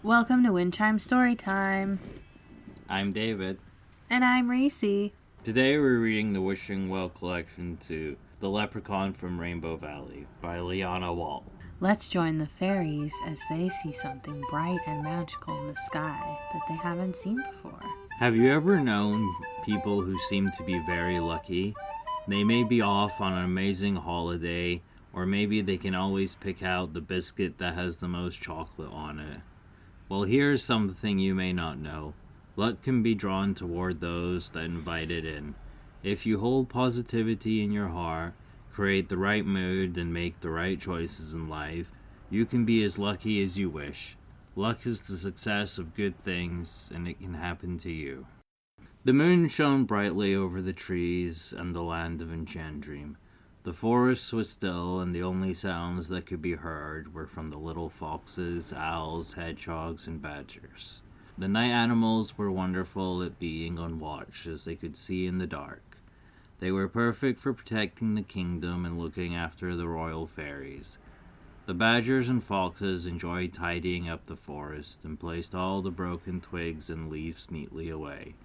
Welcome to Windchime Storytime. I'm David. And I'm Racy. Today we're reading the Wishing Well collection to The Leprechaun from Rainbow Valley by Liana Wall. Let's join the fairies as they see something bright and magical in the sky that they haven't seen before. Have you ever known people who seem to be very lucky? They may be off on an amazing holiday, or maybe they can always pick out the biscuit that has the most chocolate on it. Well, here's something you may not know. Luck can be drawn toward those that invite it in. If you hold positivity in your heart, create the right mood, and make the right choices in life, you can be as lucky as you wish. Luck is the success of good things, and it can happen to you. The moon shone brightly over the trees and the land of Enchandream. The forest was still, and the only sounds that could be heard were from the little foxes, owls, hedgehogs, and badgers. The night animals were wonderful at being on watch, as they could see in the dark. They were perfect for protecting the kingdom and looking after the royal fairies. The badgers and foxes enjoyed tidying up the forest and placed all the broken twigs and leaves neatly away.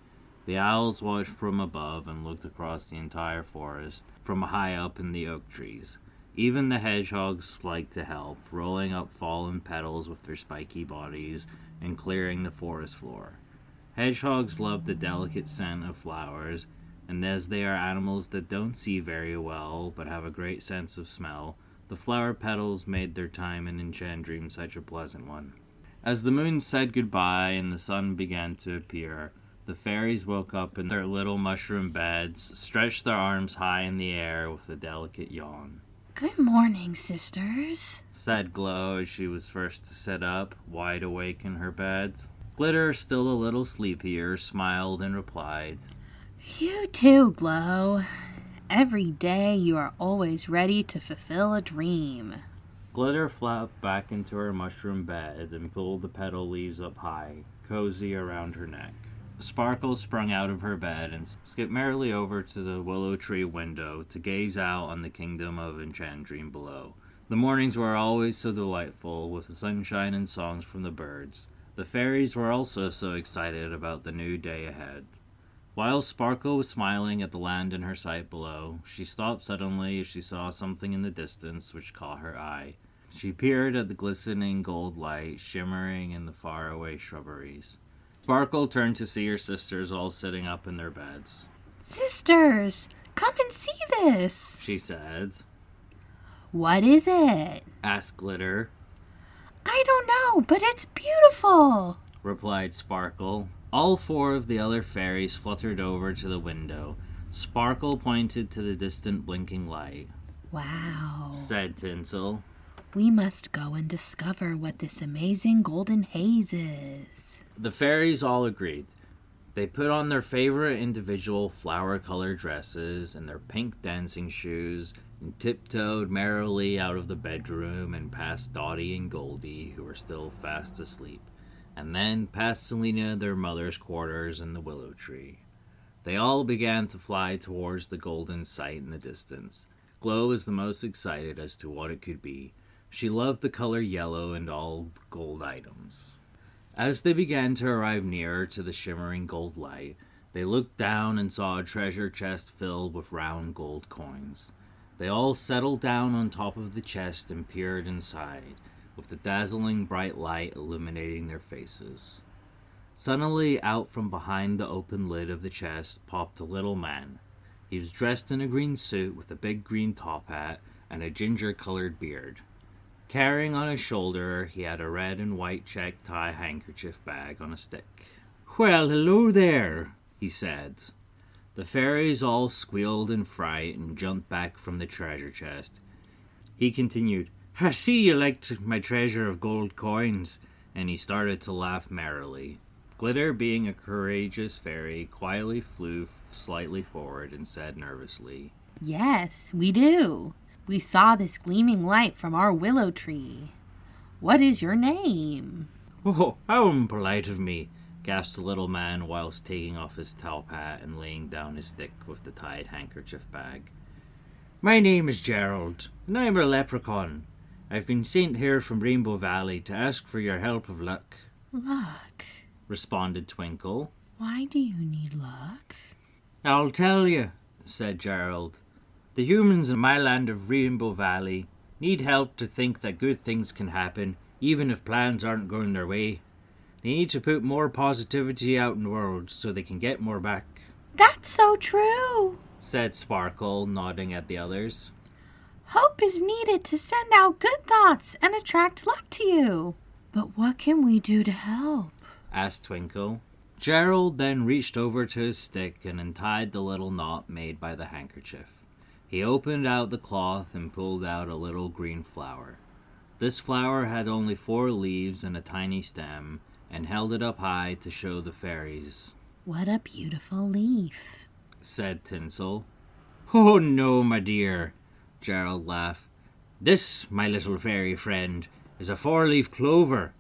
The owls watched from above and looked across the entire forest from high up in the oak trees. Even the hedgehogs liked to help, rolling up fallen petals with their spiky bodies and clearing the forest floor. Hedgehogs love the delicate scent of flowers, and as they are animals that don't see very well but have a great sense of smell, the flower petals made their time in Enchandream such a pleasant one. As the moon said goodbye and the sun began to appear, the fairies woke up in their little mushroom beds, stretched their arms high in the air with a delicate yawn. Good morning, sisters, said Glow as she was first to sit up, wide awake in her bed. Glitter, still a little sleepier, smiled and replied, You too, Glow. Every day you are always ready to fulfill a dream. Glitter flopped back into her mushroom bed and pulled the petal leaves up high, cozy around her neck. Sparkle sprung out of her bed and skipped merrily over to the willow tree window to gaze out on the kingdom of Enchandream below. The mornings were always so delightful, with the sunshine and songs from the birds. The fairies were also so excited about the new day ahead. While Sparkle was smiling at the land in her sight below, she stopped suddenly as she saw something in the distance which caught her eye. She peered at the glistening gold light shimmering in the faraway shrubberies. Sparkle turned to see her sisters all sitting up in their beds. Sisters, come and see this, she said. What is it? asked Glitter. I don't know, but it's beautiful, replied Sparkle. All four of the other fairies fluttered over to the window. Sparkle pointed to the distant blinking light. Wow, said Tinsel. We must go and discover what this amazing golden haze is. The fairies all agreed. They put on their favorite individual flower-colored dresses and their pink dancing shoes and tiptoed merrily out of the bedroom and past Dottie and Goldie, who were still fast asleep, and then past Selena, their mother's quarters, and the willow tree. They all began to fly towards the golden sight in the distance. Glow was the most excited as to what it could be. She loved the color yellow and all gold items. As they began to arrive nearer to the shimmering gold light, they looked down and saw a treasure chest filled with round gold coins. They all settled down on top of the chest and peered inside, with the dazzling bright light illuminating their faces. Suddenly, out from behind the open lid of the chest popped a little man. He was dressed in a green suit with a big green top hat and a ginger-colored beard. Carrying on his shoulder, he had a red and white check tie handkerchief bag on a stick. "Well, hello there," he said. The fairies all squealed in fright and jumped back from the treasure chest. He continued, "I see you liked my treasure of gold coins," and he started to laugh merrily. Glitter, being a courageous fairy, quietly flew slightly forward and said nervously, Yes, we do. We saw this gleaming light from our willow tree. What is your name? "Oh, how impolite of me," gasped the little man whilst taking off his top hat and laying down his stick with the tied handkerchief bag. "My name is Gerald, and I am a leprechaun. I've been sent here from Rainbow Valley to ask for your help of luck." Luck? responded Twinkle. Why do you need luck? I'll tell you, said Gerald. The humans in my land of Rainbow Valley need help to think that good things can happen, even if plans aren't going their way. They need to put more positivity out in the world so they can get more back. That's so true, said Sparkle, nodding at the others. Hope is needed to send out good thoughts and attract luck to you. But what can we do to help? asked Twinkle. Gerald then reached over to his stick and untied the little knot made by the handkerchief. He opened out the cloth and pulled out a little green flower. This flower had only 4 leaves and a tiny stem, and held it up high to show the fairies. What a beautiful leaf, said Tinsel. Oh no, my dear, Gerald laughed. This, my little fairy friend, is a 4-leaf clover.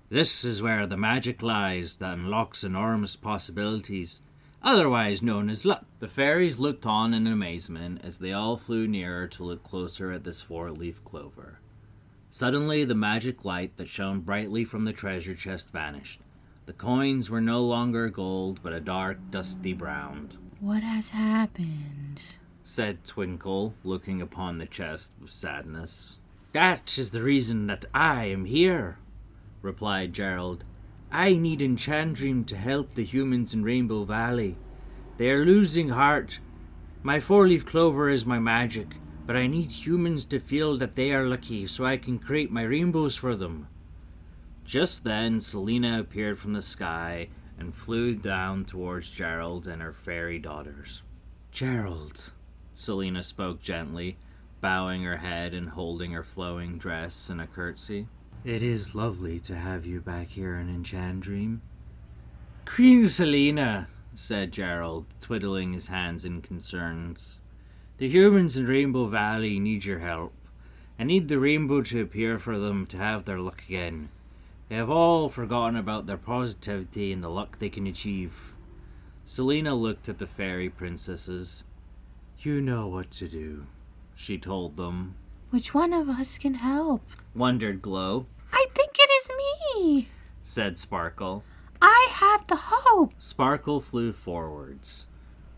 This is where the magic lies that unlocks enormous possibilities, otherwise known as luck. The fairies looked on in amazement as they all flew nearer to look closer at this 4-leaf clover. Suddenly, the magic light that shone brightly from the treasure chest vanished. The coins were no longer gold, but a dark, dusty brown. What has happened? said Twinkle, looking upon the chest with sadness. That is the reason that I am here, replied Gerald. I need Enchandream to help the humans in Rainbow Valley. They are losing heart. My 4-leaf clover is my magic, but I need humans to feel that they are lucky so I can create my rainbows for them. Just then, Selena appeared from the sky and flew down towards Gerald and her fairy daughters. Gerald, Selena spoke gently, bowing her head and holding her flowing dress in a curtsy. It is lovely to have you back here in Enchandream. Queen Selena, said Gerald, twiddling his hands in concerns. The humans in Rainbow Valley need your help. I need the rainbow to appear for them to have their luck again. They have all forgotten about their positivity and the luck they can achieve. Selena looked at the fairy princesses. You know what to do, she told them. Which one of us can help? Wondered Glow. I think it is me, said Sparkle. I have the hope. Sparkle flew forwards.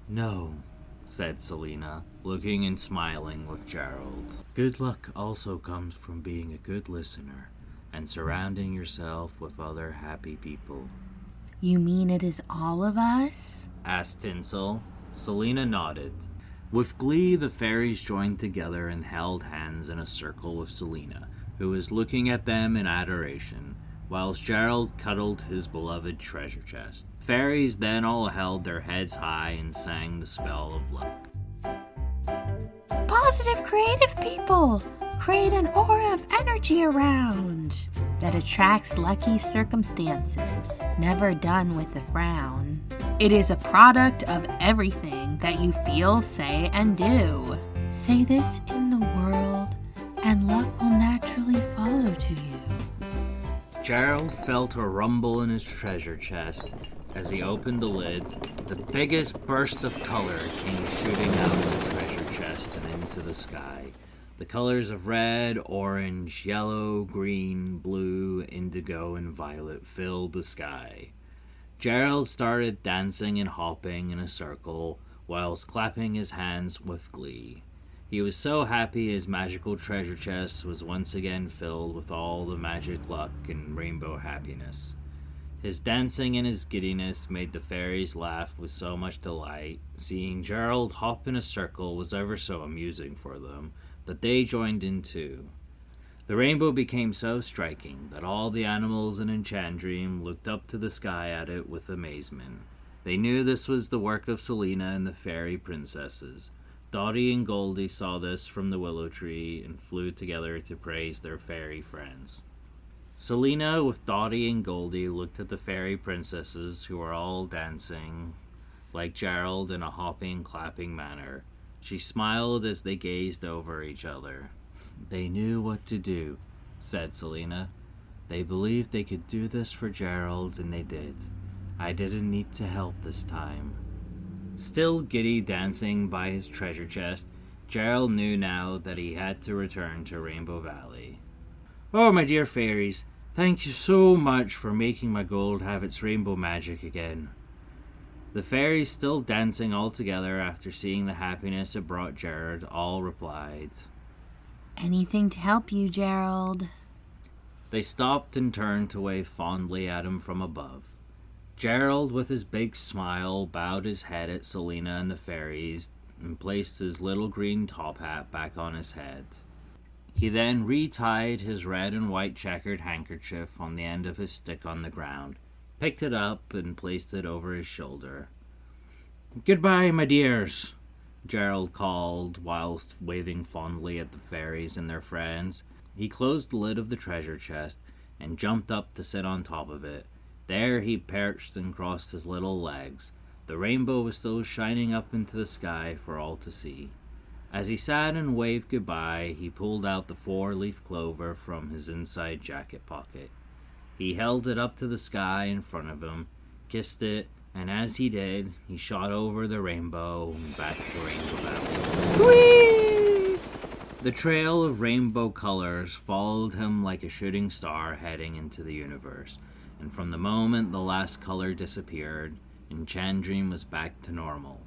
No, said Selena, looking and smiling with Gerald. Good luck also comes from being a good listener and surrounding yourself with other happy people. You mean it is all of us? asked Tinsel. Selena nodded. With glee, the fairies joined together and held hands in a circle with Selena, who was looking at them in adoration, whilst Gerald cuddled his beloved treasure chest. Fairies then all held their heads high and sang the spell of luck. Positive, creative people create an aura of energy around that attracts lucky circumstances, never done with a frown. It is a product of everything that you feel, say, and do. Say this in the world, and luck will naturally follow to you. Gerald felt a rumble in his treasure chest. As he opened the lid, the biggest burst of color came shooting out of the treasure chest and into the sky. The colors of red, orange, yellow, green, blue, indigo, and violet filled the sky. Gerald started dancing and hopping in a circle, whilst clapping his hands with glee. He was so happy his magical treasure chest was once again filled with all the magic luck and rainbow happiness. His dancing and his giddiness made the fairies laugh with so much delight. Seeing Gerald hop in a circle was ever so amusing for them, that they joined in too. The rainbow became so striking that all the animals in Enchandream looked up to the sky at it with amazement. They knew this was the work of Selena and the fairy princesses. Dottie and Goldie saw this from the willow tree and flew together to praise their fairy friends. Selena, with Dottie and Goldie, looked at the fairy princesses who were all dancing, like Gerald, in a hopping, clapping manner. She smiled as they gazed over each other. They knew what to do, said Selena. They believed they could do this for Gerald, and they did. I didn't need to help this time. Still giddy dancing by his treasure chest, Gerald knew now that he had to return to Rainbow Valley. Oh, my dear fairies, Thank you so much for making my gold have its rainbow magic again. The fairies, still dancing all together after seeing the happiness it brought Jared, all replied, Anything to help you, Gerald. They stopped and turned to wave fondly at him from above. Gerald, with his big smile, bowed his head at Selena and the fairies and placed his little green top hat back on his head. He then retied his red and white checkered handkerchief on the end of his stick on the ground, picked it up and placed it over his shoulder. Goodbye, my dears, Gerald called whilst waving fondly at the fairies and their friends. He closed the lid of the treasure chest and jumped up to sit on top of it. There he perched and crossed his little legs. The rainbow was still shining up into the sky for all to see. As he sat and waved goodbye, he pulled out the 4-leaf clover from his inside jacket pocket. He held it up to the sky in front of him, kissed it, and as he did, he shot over the rainbow and back to Rainbow Valley. Whee! The trail of rainbow colors followed him like a shooting star heading into the universe, and from the moment the last color disappeared, Enchandream was back to normal.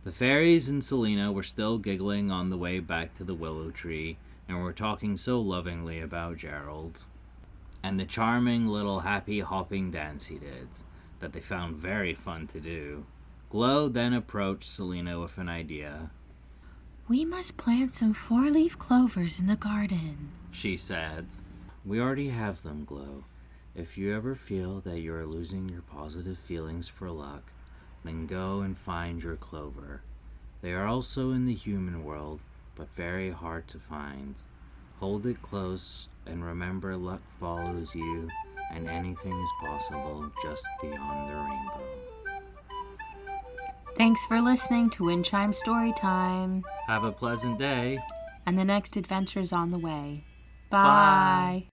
The fairies and Selena were still giggling on the way back to the willow tree, and were talking so lovingly about Gerald, and the charming little happy hopping dance he did, that they found very fun to do. Glow then approached Selena with an idea. We must plant some 4-leaf clovers in the garden, She said. We already have them, Glow. If you ever feel that you are losing your positive feelings for luck, then go and find your clover. They are also in the human world, but very hard to find. Hold it close, and remember luck follows you, and anything is possible just beyond the rainbow. Thanks for listening to Windchime Storytime. Have a pleasant day. And the next adventure is on the way. Bye. Bye.